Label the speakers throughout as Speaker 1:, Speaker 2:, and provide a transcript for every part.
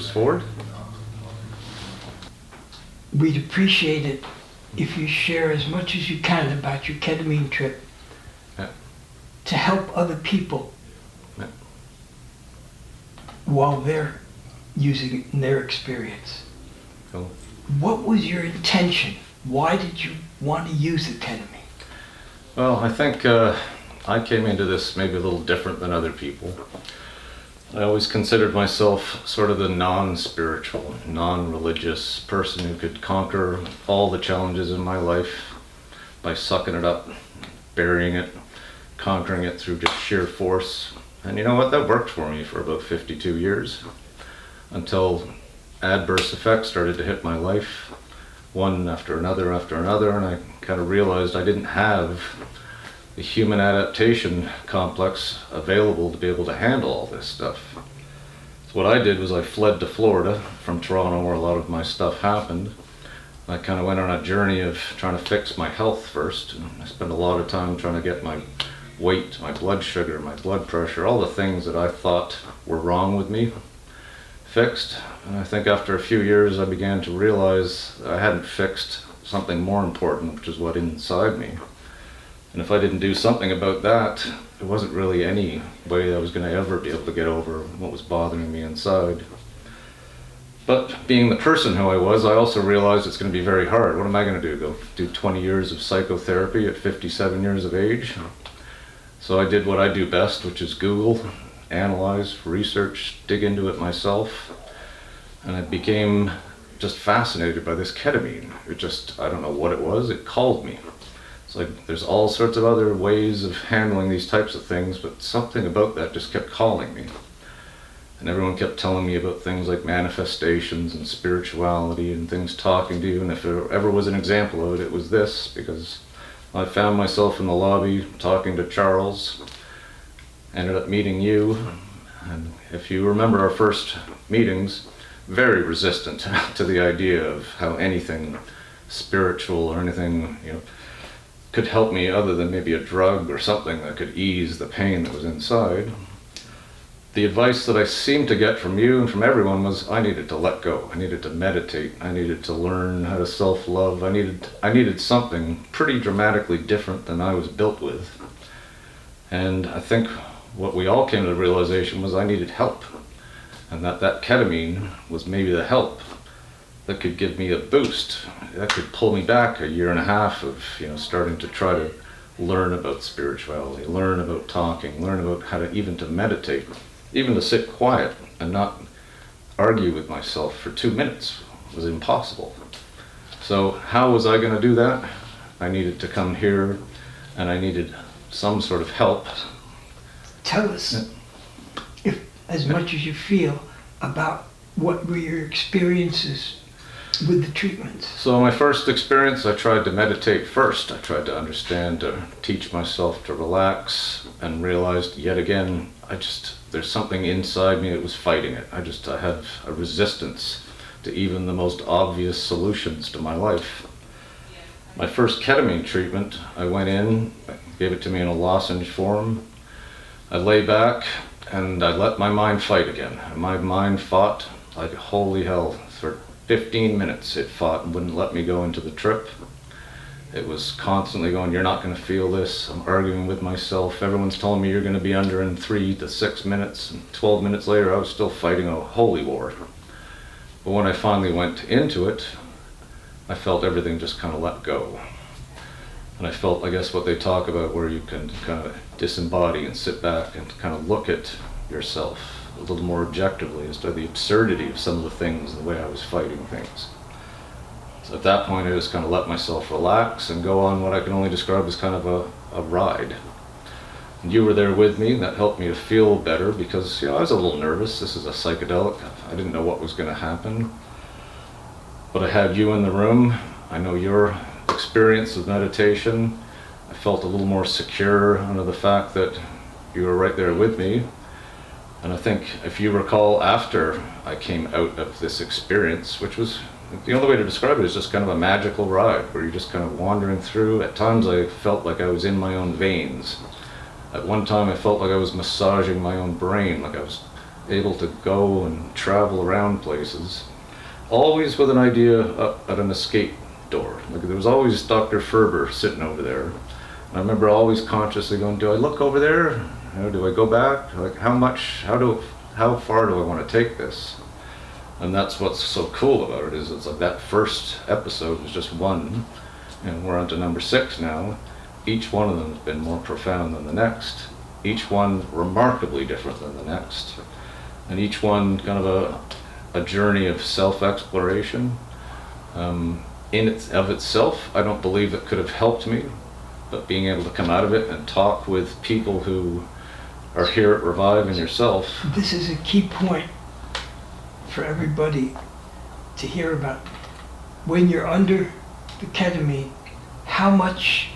Speaker 1: Forward.
Speaker 2: We'd appreciate it if you share as much as you can about your ketamine trip to help other people while they're using it in their experience.
Speaker 1: Cool.
Speaker 2: What was your intention? Why did you want to use the ketamine?
Speaker 1: Well, I think I came into this maybe a little different than other people. I always considered myself sort of the non-spiritual, non-religious person who could conquer all the challenges in my life by sucking it up, burying it, conquering it through just sheer force. And you know what? That worked for me for about 52 years until adverse effects started to hit my life, one after another, and I kind of realized I didn't have the human adaptation complex available to be able to handle all this stuff. So what I did was I fled to Florida from Toronto, where a lot of my stuff happened. I kind of went on a journey of trying to fix my health first. And I spent a lot of time trying to get my weight, my blood sugar, my blood pressure, all the things that I thought were wrong with me fixed. And I think after a few years I began to realize I hadn't fixed something more important, which is what inside me. And if I didn't do something about that, there wasn't really any way I was going to ever be able to get over what was bothering me inside. But being the person who I was, I also realized it's going to be very hard. What am I going to do? Go do 20 years of psychotherapy at 57 years of age? So I did what I do best, which is Google, analyze, research, dig into it myself. And I became just fascinated by this ketamine. I don't know what it was, it called me. It's like there's all sorts of other ways of handling these types of things, but something about that just kept calling me. And everyone kept telling me about things like manifestations and spirituality and things talking to you. And if there ever was an example of it, it was this, because I found myself in the lobby talking to Charles, ended up meeting you. And if you remember our first meetings, very resistant to the idea of how anything spiritual or anything, could help me other than maybe a drug or something that could ease the pain that was inside. The advice that I seemed to get from you and from everyone was I needed to let go. I needed to meditate. I needed to learn how to self-love. I needed something pretty dramatically different than I was built with. And I think what we all came to the realization was I needed help. And that ketamine was maybe the help that could give me a boost, that could pull me back a year and a half of starting to try to learn about spirituality, learn about talking, learn about how to meditate, even to sit quiet and not argue with myself for 2 minutes was impossible. So how was I going to do that? I needed to come here and I needed some sort of help.
Speaker 2: Tell us, if as much as you feel, about what were your experiences with the treatments.
Speaker 1: So my first experience, I tried to meditate first. I tried to understand, to teach myself to relax, and realized yet again, there's something inside me that was fighting it. I had a resistance to even the most obvious solutions to my life. My first ketamine treatment, I went in, gave it to me in a lozenge form. I lay back and I let my mind fight again. And my mind fought like holy hell. For 15 minutes it fought and wouldn't let me go into the trip. It was constantly going, you're not going to feel this. I'm arguing with myself. Everyone's telling me you're going to be under in 3 to 6 minutes. And 12 minutes later I was still fighting a holy war. But when I finally went into it, I felt everything just kind of let go. And I felt, I guess, what they talk about, where you can kind of disembody and sit back and kind of look at yourself a little more objectively as to the absurdity of some of the things, the way I was fighting things. So at that point I just kind of let myself relax and go on what I can only describe as kind of a ride. And you were there with me, and that helped me to feel better because I was a little nervous. This is a psychedelic. I didn't know what was going to happen. But I had you in the room. I know your experience of meditation. I felt a little more secure under the fact that you were right there with me. And I think, if you recall, after I came out of this experience, which was, the only way to describe it is just kind of a magical ride, where you're just kind of wandering through. At times I felt like I was in my own veins. At one time I felt like I was massaging my own brain, like I was able to go and travel around places, always with an idea up at an escape door. Like there was always Dr. Ferber sitting over there. And I remember always consciously going, do I look over there? Do I go back? Like how far do I want to take this? And that's what's so cool about it, is it's like that first episode was just one, and we're on to number 6 now. Each one of them has been more profound than the next. Each one remarkably different than the next. And each one kind of a journey of self-exploration. Of itself, I don't believe it could have helped me, but being able to come out of it and talk with people who are here at Revive and yourself.
Speaker 2: This is a key point for everybody to hear about. When you're under the ketamine, how much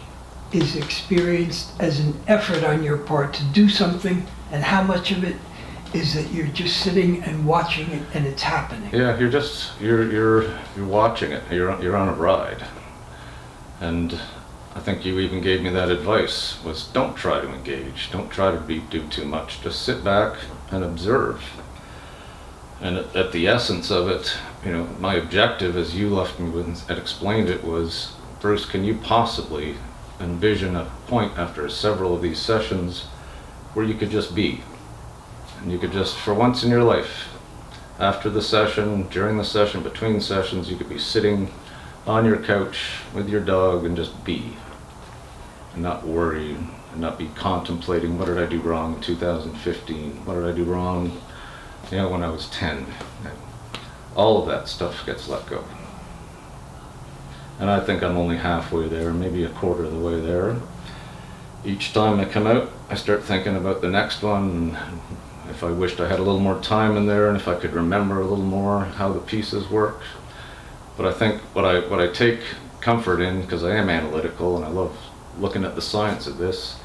Speaker 2: is experienced as an effort on your part to do something, and how much of it is that you're just sitting and watching it and it's happening.
Speaker 1: Yeah, you're watching it. You're on a ride. And I think you even gave me that advice, was don't try to engage, don't try to do too much, just sit back and observe. And at the essence of it, my objective, as you left me with and explained it, was, Bruce, can you possibly envision a point after several of these sessions where you could just be? And you could just, for once in your life, after the session, during the session, between sessions, you could be sitting on your couch with your dog and just be. And not worry, and not be contemplating, what did I do wrong in 2015? What did I do wrong when I was 10? All of that stuff gets let go. And I think I'm only halfway there, maybe a quarter of the way there. Each time I come out, I start thinking about the next one, and if I wished I had a little more time in there, and if I could remember a little more how the pieces work. But I think what I take comfort in, because I am analytical and I love looking at the science of this,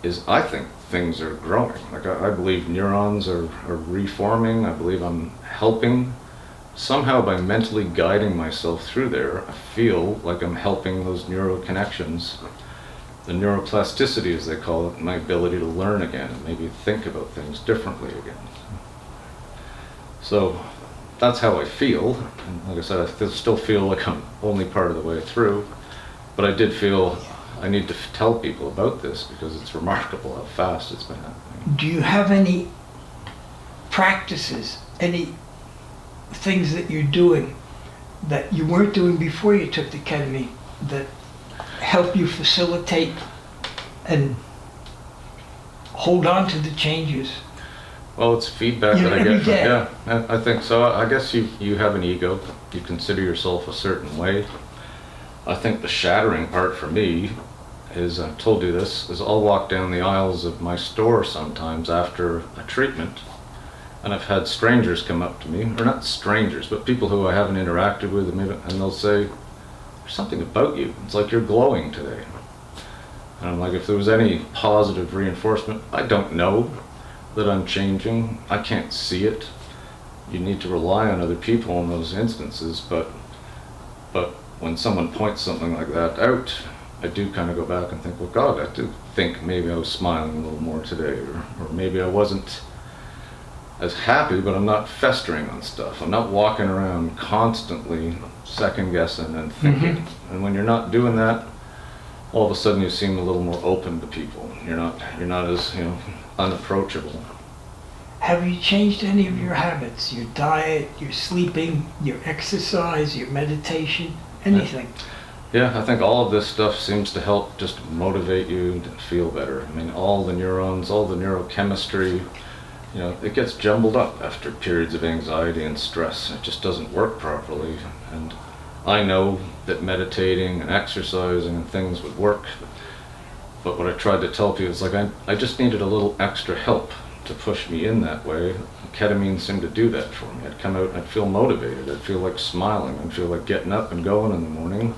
Speaker 1: is I think things are growing. Like I believe neurons are reforming. I believe I'm helping. Somehow by mentally guiding myself through there, I feel like I'm helping those neural connections, the neuroplasticity as they call it, my ability to learn again, and maybe think about things differently again. So that's how I feel. And like I said, I still feel like I'm only part of the way through, but I did feel I need to tell people about this because it's remarkable how fast it's been happening.
Speaker 2: Do you have any practices, any things that you're doing that you weren't doing before you took the ketamine that help you facilitate and hold on to the changes?
Speaker 1: Well, it's feedback that I get.
Speaker 2: Day.
Speaker 1: Yeah, I think so. I guess you have an ego. You consider yourself a certain way. I think the shattering part for me is, I've told you this, is I'll walk down the aisles of my store sometimes after a treatment, and I've had strangers come up to me, or not strangers, but people who I haven't interacted with, and they'll say, there's something about you. It's like you're glowing today. And I'm like, if there was any positive reinforcement, I don't know that I'm changing. I can't see it. You need to rely on other people in those instances, but when someone points something like that out, I do kind of go back and think, well, God, I do think maybe I was smiling a little more today, or maybe I wasn't as happy, but I'm not festering on stuff. I'm not walking around constantly second guessing and thinking. Mm-hmm. And when you're not doing that, all of a sudden you seem a little more open to people. You're not as unapproachable.
Speaker 2: Have you changed any of your habits? Your diet, your sleeping, your exercise, your meditation, anything?
Speaker 1: Yeah, I think all of this stuff seems to help just motivate you to feel better. I mean, all the neurons, all the neurochemistry, it gets jumbled up after periods of anxiety and stress. It just doesn't work properly. And I know that meditating and exercising and things would work, but what I tried to tell people is, like, I just needed a little extra help to push me in that way. Ketamine seemed to do that for me. I'd come out and I'd feel motivated. I'd feel like smiling. I'd feel like getting up and going in the morning.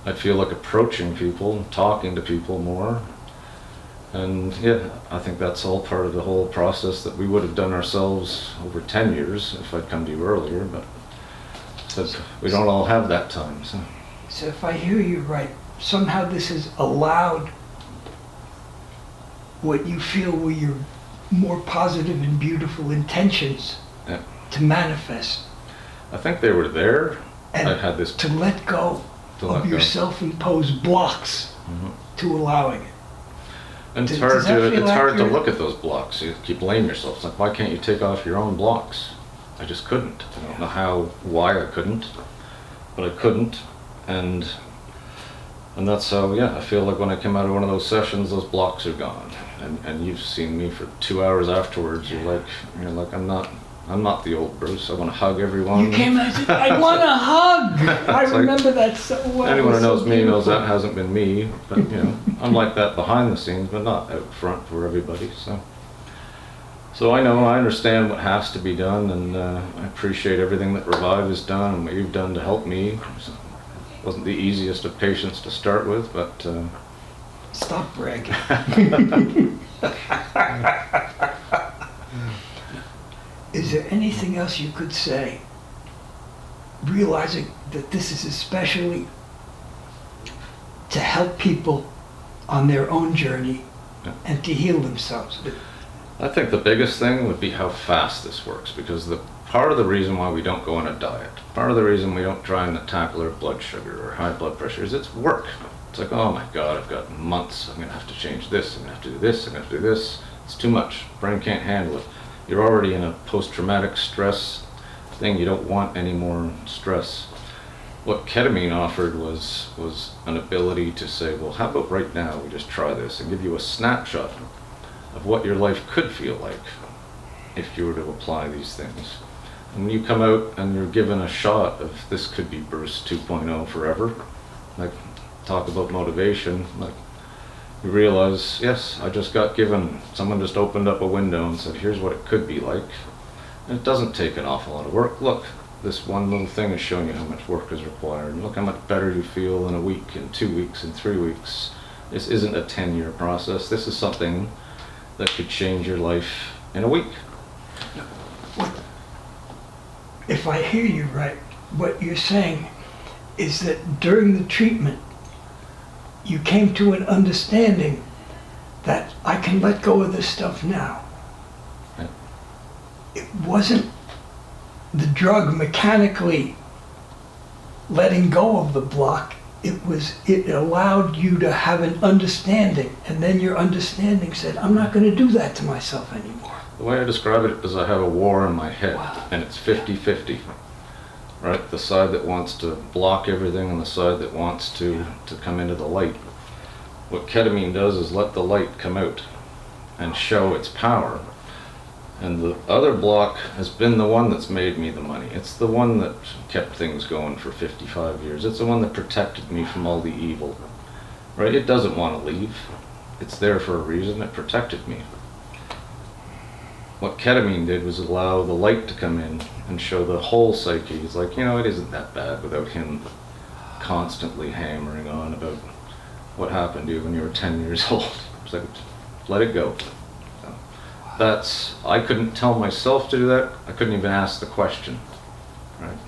Speaker 1: I'd feel like approaching people, talking to people more. And yeah, I think that's all part of the whole process that we would have done ourselves over 10 years if I'd come to you earlier, but we don't all have that time.
Speaker 2: So if I hear you right, somehow this has allowed what you feel were your more positive and beautiful intentions
Speaker 1: Yeah.
Speaker 2: to manifest
Speaker 1: I think they were there.
Speaker 2: and
Speaker 1: I had this
Speaker 2: to let go
Speaker 1: to let
Speaker 2: of your
Speaker 1: go.
Speaker 2: self-imposed blocks
Speaker 1: Mhm.
Speaker 2: to allowing it.
Speaker 1: And it's
Speaker 2: Does
Speaker 1: hard
Speaker 2: that
Speaker 1: to
Speaker 2: feel
Speaker 1: it's hard to
Speaker 2: accurate?
Speaker 1: look at those blocks. You blame yourself. It's like, why can't you take off your own blocks? I just couldn't. I don't know why I couldn't, but I couldn't, and that's how. Yeah, I feel like when I come out of one of those sessions, those blocks are gone. And you've seen me for 2 hours afterwards. You're like, I'm not the old Bruce. I want to hug everyone.
Speaker 2: You came and said, I want a hug. I
Speaker 1: It's like,
Speaker 2: remember that so well.
Speaker 1: Anyone
Speaker 2: It
Speaker 1: who
Speaker 2: was
Speaker 1: knows
Speaker 2: so
Speaker 1: me knows
Speaker 2: beautiful.
Speaker 1: that hasn't been me, but I'm like that behind the scenes, but not out front for everybody. So I know, I understand what has to be done, and I appreciate everything that Revive has done and what you've done to help me. It wasn't the easiest of patients to start with, but
Speaker 2: Stop bragging. Is there anything else you could say, realizing that this is especially to help people on their own journey
Speaker 1: Yeah.
Speaker 2: and to heal themselves?
Speaker 1: I think the biggest thing would be how fast this works, because the part of the reason why we don't go on a diet, part of the reason we don't try and tackle our blood sugar or high blood pressure is it's work. It's like, oh my God, I've got months. I'm gonna have to change this. I'm gonna have to do this. I'm gonna have to do this. It's too much. Brain can't handle it. You're already in a post-traumatic stress thing. You don't want any more stress. What ketamine offered was an ability to say, well, how about right now we just try this and give you a snapshot of what your life could feel like if you were to apply these things. And when you come out and you're given a shot of this could be Bruce 2.0 forever, like talk about motivation, like you realize, yes, I just got given, someone just opened up a window and said, here's what it could be like. And it doesn't take an awful lot of work. Look, this one little thing is showing you how much work is required. Look how much better you feel in a week, in 2 weeks, in 3 weeks. This isn't a 10-year process. This is something that could change your life in a week.
Speaker 2: If I hear you right, what you're saying is that during the treatment, you came to an understanding that I can let go of this stuff now.
Speaker 1: Yeah.
Speaker 2: It wasn't the drug mechanically letting go of the block. It allowed you to have an understanding, and then your understanding said, I'm not going to do that to myself anymore.
Speaker 1: The way I describe it is I have a war in my head,
Speaker 2: Wow.
Speaker 1: and it's 50-50. Right? The side that wants to block everything and the side that wants to come into the light. What ketamine does is let the light come out and show its power. And the other block has been the one that's made me the money. It's the one that kept things going for 55 years. It's the one that protected me from all the evil. Right? It doesn't want to leave. It's there for a reason. It protected me. What ketamine did was allow the light to come in and show the whole psyche. It's like, it isn't that bad without him constantly hammering on about what happened to you when you were 10 years old. It's like, let it go. I couldn't tell myself to do that. I couldn't even ask the question, right?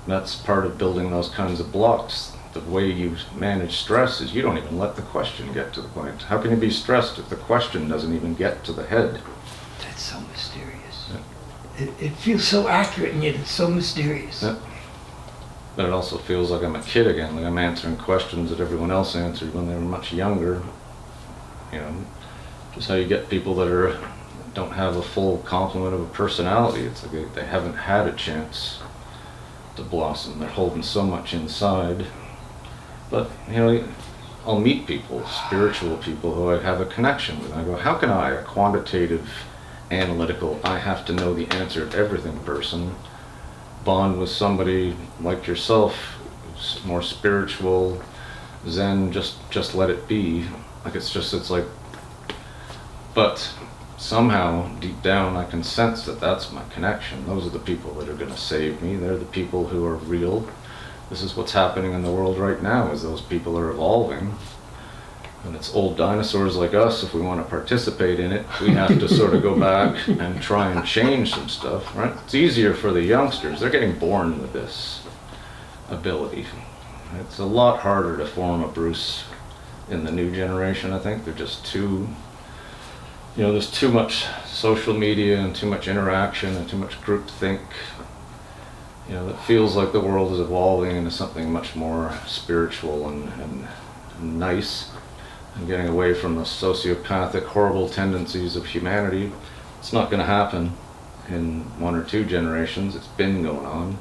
Speaker 1: That's part of building those kinds of blocks. The way you manage stress is you don't even let the question get to the point. How can you be stressed if the question doesn't even get to the head?
Speaker 2: That's so mysterious.
Speaker 1: Yeah.
Speaker 2: It feels so accurate, and yet it's so mysterious.
Speaker 1: Yeah. But it also feels like I'm a kid again, like I'm answering questions that everyone else answered when they were much younger. Just how you get people that don't have a full complement of a personality. It's like they haven't had a chance to blossom. They're holding so much inside. But, I'll meet people, spiritual people who I have a connection with. I go, how can I, a quantitative, analytical, I have to know the answer to everything person, bond with somebody like yourself, who's more spiritual, Zen, just let it be. It's like, but somehow, deep down, I can sense that that's my connection. Those are the people that are going to save me. They're the people who are real. This is what's happening in the world right now, is those people are evolving. And it's old dinosaurs like us, if we want to participate in it, we have to sort of go back and try and change some stuff, right? It's easier for the youngsters. They're getting born with this ability. It's a lot harder to form a Bruce in the new generation, I think. They're just too you know, there's too much social media and too much interaction and too much groupthink. You know, it feels like the world is evolving into something much more spiritual and nice, and getting away from the sociopathic, horrible tendencies of humanity. It's not going to happen in 1 or 2 generations. It's been going on,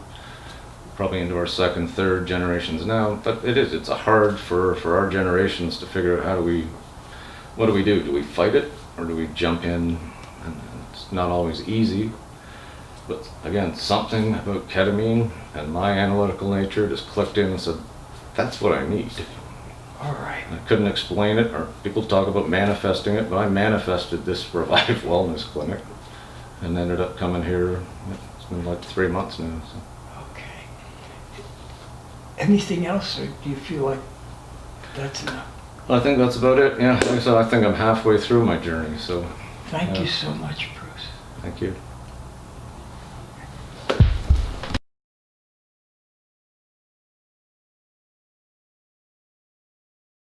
Speaker 1: probably into our 2nd, 3rd generations now. But it's hard for our generations to figure out what do we do? Do we fight it, or do we jump in? And it's not always easy. But again, something about ketamine and my analytical nature just clicked in and said, that's what I need.
Speaker 2: All right.
Speaker 1: I couldn't explain it, or people talk about manifesting it, but I manifested this Revive Wellness Clinic and ended up coming here. It's been like 3 months now. So.
Speaker 2: Okay. Anything else, or do you feel like that's enough?
Speaker 1: I think that's about it. Yeah, like I said, I think I'm halfway through my journey. So
Speaker 2: Thank you so much, Bruce.
Speaker 1: thank you.